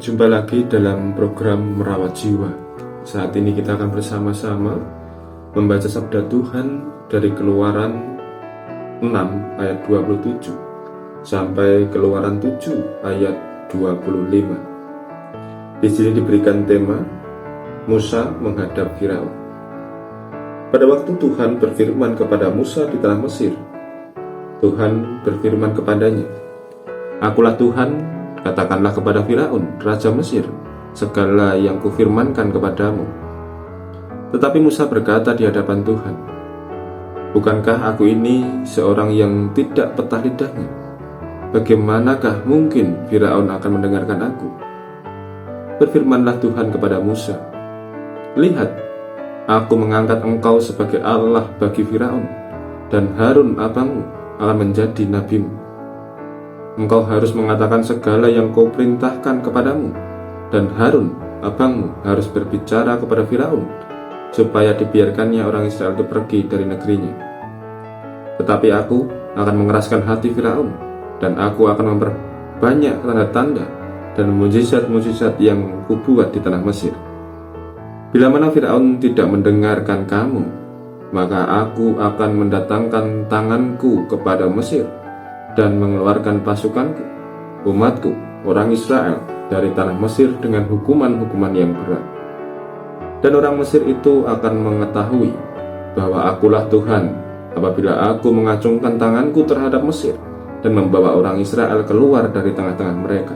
Berjumpa lagi dalam program Merawat Jiwa. Saat ini kita akan bersama-sama membaca sabda Tuhan dari Keluaran 6 ayat 27 sampai Keluaran 7 ayat 25. Di sini diberikan tema Musa menghadap Firaun. Pada waktu Tuhan berfirman kepada Musa di tanah Mesir, Tuhan berfirman kepadanya, "Akulah Tuhan, katakanlah kepada Firaun, Raja Mesir, segala yang kufirmankan kepadamu." Tetapi Musa berkata di hadapan Tuhan, "Bukankah aku ini seorang yang tidak petah lidahnya? Bagaimanakah mungkin Firaun akan mendengarkan aku?" Berfirmanlah Tuhan kepada Musa, "Lihat, aku mengangkat engkau sebagai Allah bagi Firaun, dan Harun abangmu akan menjadi nabimu. Engkau harus mengatakan segala yang kau perintahkan kepadamu, dan Harun abangmu harus berbicara kepada Firaun, supaya dibiarkannya orang Israel itu pergi dari negerinya. Tetapi aku akan mengeraskan hati Firaun, dan aku akan memperbanyak tanda-tanda dan mujizat-mujizat yang kubuat di tanah Mesir. Bila mana Firaun tidak mendengarkan kamu, maka aku akan mendatangkan tanganku kepada Mesir dan mengeluarkan pasukanku, umatku, orang Israel, dari tanah Mesir dengan hukuman-hukuman yang berat. Dan orang Mesir itu akan mengetahui bahwa akulah Tuhan apabila aku mengacungkan tanganku terhadap Mesir dan membawa orang Israel keluar dari tengah-tengah mereka."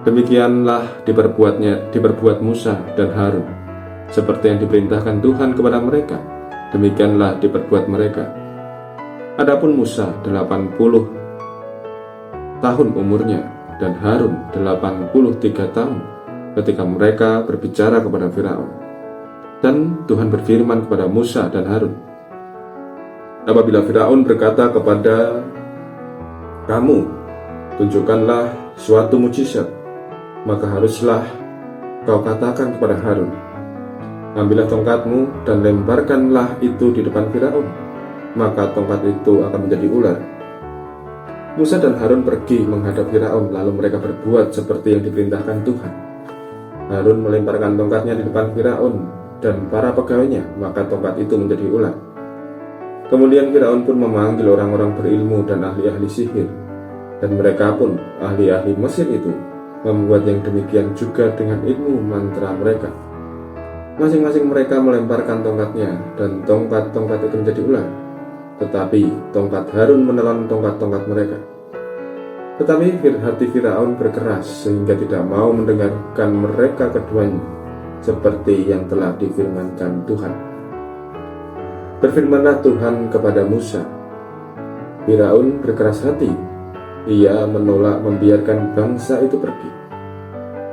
Demikianlah diperbuat Musa dan Harun, seperti yang diperintahkan Tuhan kepada mereka, demikianlah diperbuat mereka. Adapun Musa 80 tahun umurnya, dan Harun 83 tahun ketika mereka berbicara kepada Firaun. Dan Tuhan berfirman kepada Musa dan Harun, "Apabila Firaun berkata kepada kamu, 'Tunjukkanlah suatu mujizat,' maka haruslah kau katakan kepada Harun, 'Ambillah tongkatmu dan lemparkanlah itu di depan Firaun,' maka tongkat itu akan menjadi ular." Musa dan Harun pergi menghadap Firaun, lalu mereka berbuat seperti yang diperintahkan Tuhan. Harun melemparkan tongkatnya di depan Firaun dan para pegawainya, maka tongkat itu menjadi ular. Kemudian Firaun pun memanggil orang-orang berilmu dan ahli-ahli sihir, dan mereka pun, ahli-ahli Mesir itu, membuat yang demikian juga dengan ilmu mantra mereka. Masing-masing mereka melemparkan tongkatnya, dan tongkat-tongkat itu menjadi ular. Tetapi tongkat Harun menelan tongkat-tongkat mereka. Tetapi hati Firaun berkeras sehingga tidak mau mendengarkan mereka keduanya, seperti yang telah difirmankan Tuhan. Berfirmanlah Tuhan kepada Musa, "Firaun berkeras hati, ia menolak membiarkan bangsa itu pergi.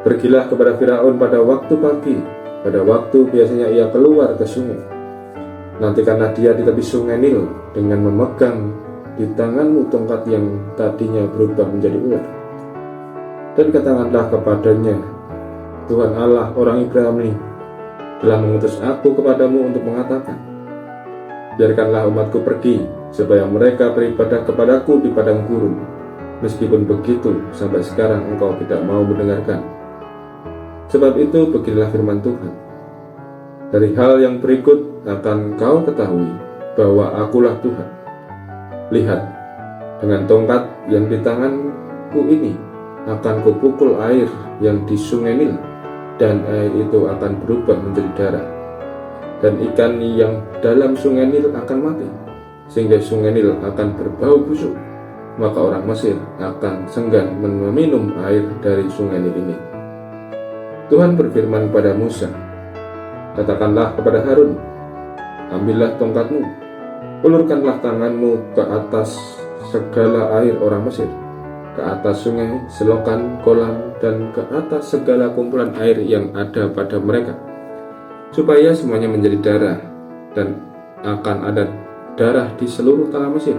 Pergilah kepada Firaun pada waktu pagi, pada waktu biasanya ia keluar ke sungai. Nantikanlah dia di tepi sungai Nil dengan memegang di tanganmu tongkat yang tadinya berubah menjadi ular. Dan katakanlah kepadanya, 'Tuhan Allah orang Ibrani telah mengutus aku kepadamu untuk mengatakan, biarkanlah umatku pergi, supaya mereka beribadah kepadaku di padang gurun. Meskipun begitu, sampai sekarang engkau tidak mau mendengarkan. Sebab itu beginilah firman Tuhan, dari hal yang berikut akan kau ketahui bahwa akulah Tuhan. Lihat, dengan tongkat yang di tanganku ini akan kupukul air yang di sungai Nil, dan air itu akan berubah menjadi darah. Dan ikan yang dalam sungai Nil akan mati, sehingga sungai Nil akan berbau busuk. Maka orang Mesir akan segan meminum air dari sungai Nil ini." Tuhan berfirman kepada Musa, "Katakanlah kepada Harun, ambillah tongkatmu, ulurkanlah tanganmu ke atas segala air orang Mesir, ke atas sungai, selokan, kolam, dan ke atas segala kumpulan air yang ada pada mereka, supaya semuanya menjadi darah, dan akan ada darah di seluruh tanah Mesir,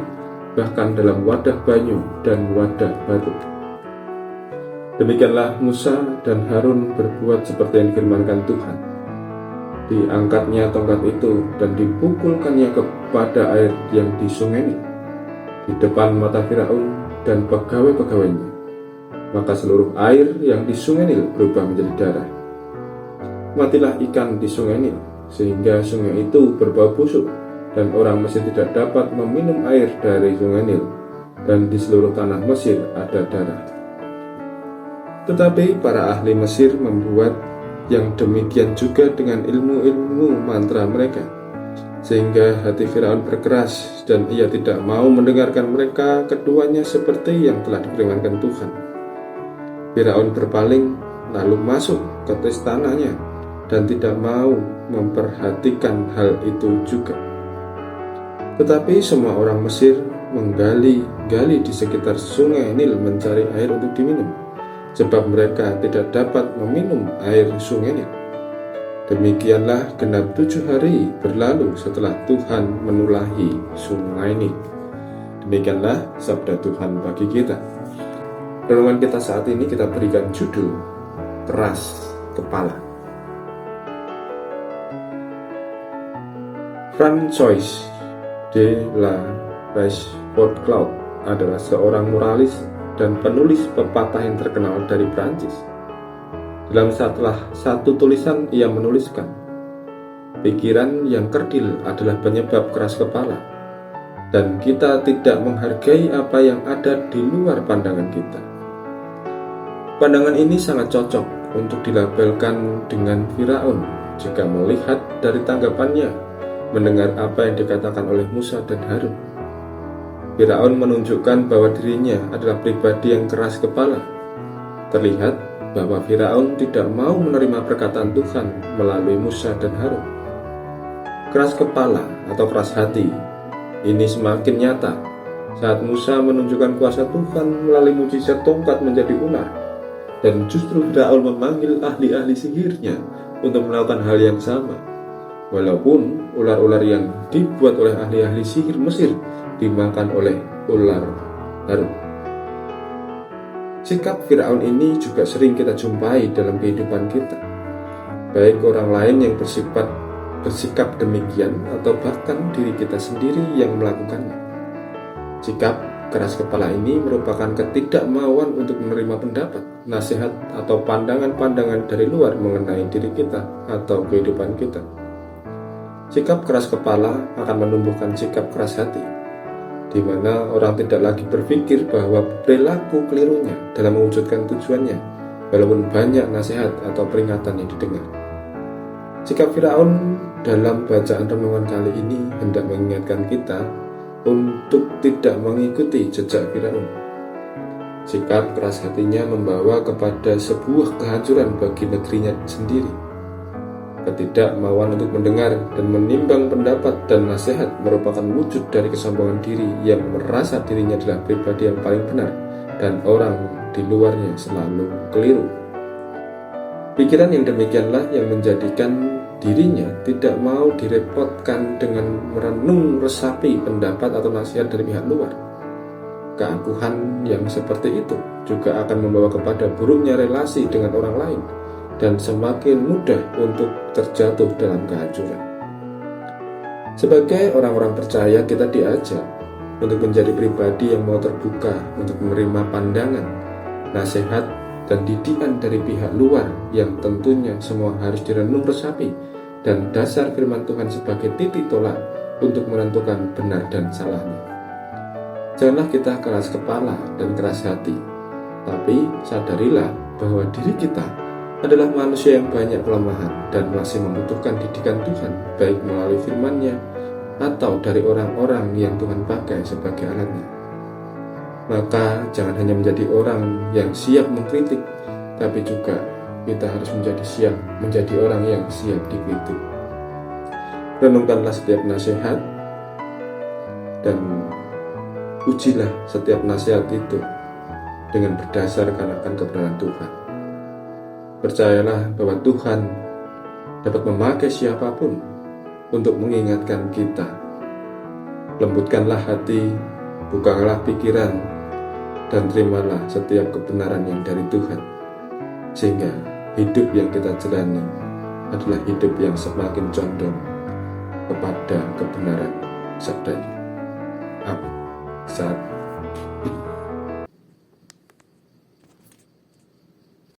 bahkan dalam wadah banyu dan wadah batu." Demikianlah Musa dan Harun berbuat seperti yang difirmankan Tuhan. Diangkatnya tongkat itu dan dipukulkannya kepada air yang di sungai Nil, di depan mata Firaun dan pegawai-pegawainya. maka seluruh air yang di sungai Nil berubah menjadi darah. Matilah ikan di sungai Nil, sehingga sungai itu berbau busuk, dan orang Mesir tidak dapat meminum air dari sungai Nil, dan di seluruh tanah Mesir ada darah. Tetapi para ahli Mesir membuat yang demikian juga dengan ilmu-ilmu mantra mereka, sehingga hati Firaun berkeras dan ia tidak mau mendengarkan mereka keduanya seperti yang telah difirmankan Tuhan. Firaun berpaling lalu masuk ke istananya dan tidak mau memperhatikan hal itu juga. Tetapi semua orang Mesir menggali-gali di sekitar sungai Nil mencari air untuk diminum, sebab mereka tidak dapat meminum air sungai Nil. Demikianlah genap 7 hari berlalu setelah Tuhan menulahi sungai Nil. Demikianlah sabda Tuhan bagi kita. Renungan kita saat ini kita berikan judul Keras Kepala. François de la Rochefoucauld adalah seorang moralis dan penulis pepatah yang terkenal dari Prancis. Dalam salah satu tulisan ia menuliskan, pikiran yang kerdil adalah penyebab keras kepala, dan kita tidak menghargai apa yang ada di luar pandangan kita. Pandangan ini sangat cocok untuk dilabelkan dengan Firaun jika melihat dari tanggapannya mendengar apa yang dikatakan oleh Musa dan Harun. Firaun menunjukkan bahwa dirinya adalah pribadi yang keras kepala. Terlihat bahwa Firaun tidak mau menerima perkataan Tuhan melalui Musa dan Harun. Keras kepala atau keras hati ini semakin nyata saat Musa menunjukkan kuasa Tuhan melalui mujizat tongkat menjadi ular, dan justru Firaun memanggil ahli-ahli sihirnya untuk melakukan hal yang sama, walaupun ular-ular yang dibuat oleh ahli-ahli sihir Mesir dimakan oleh ular Harun. Sikap Firaun ini juga sering kita jumpai dalam kehidupan kita, baik orang lain yang bersikap demikian atau bahkan diri kita sendiri yang melakukannya. Sikap keras kepala ini merupakan ketidakmauan untuk menerima pendapat, nasihat, atau pandangan-pandangan dari luar mengenai diri kita atau kehidupan kita. Sikap keras kepala akan menumbuhkan sikap keras hati, di mana orang tidak lagi berpikir bahwa perilaku kelirunya dalam mewujudkan tujuannya, walaupun banyak nasihat atau peringatan yang didengar. Sikap Firaun dalam bacaan renungan kali ini hendak mengingatkan kita untuk tidak mengikuti jejak Firaun. Sikap keras hatinya membawa kepada sebuah kehancuran bagi negerinya sendiri. Ketidakmauan untuk mendengar dan menimbang pendapat dan nasihat merupakan wujud dari kesombongan diri yang merasa dirinya adalah pribadi yang paling benar dan orang di luarnya selalu keliru. Pikiran yang demikianlah yang menjadikan dirinya tidak mau direpotkan dengan merenung resapi pendapat atau nasihat dari pihak luar. Keangkuhan yang seperti itu juga akan membawa kepada buruknya relasi dengan orang lain dan semakin mudah untuk terjatuh dalam kehancuran. Sebagai orang-orang percaya, kita diajak untuk menjadi pribadi yang mau terbuka untuk menerima pandangan, nasihat, dan didikan dari pihak luar yang tentunya semua harus direnung resapi dan dasar firman Tuhan sebagai titik tolak untuk menentukan benar dan salahnya. Janganlah kita keras kepala dan keras hati, tapi sadarilah bahwa diri kita adalah manusia yang banyak kelemahan dan masih membutuhkan didikan Tuhan, baik melalui firman-Nya atau dari orang-orang yang Tuhan pakai sebagai alatnya. Maka jangan hanya menjadi orang yang siap mengkritik, tapi juga kita harus menjadi orang yang siap dikritik. Renungkanlah setiap nasihat dan ujilah setiap nasihat itu dengan berdasarkan akan kebenaran Tuhan. Percayalah bahwa Tuhan dapat memakai siapapun untuk mengingatkan kita. Lembutkanlah hati, bukalah pikiran, dan terimalah setiap kebenaran yang dari Tuhan, sehingga hidup yang kita jalani adalah hidup yang semakin condong kepada kebenaran sabdanya. Amin. Saat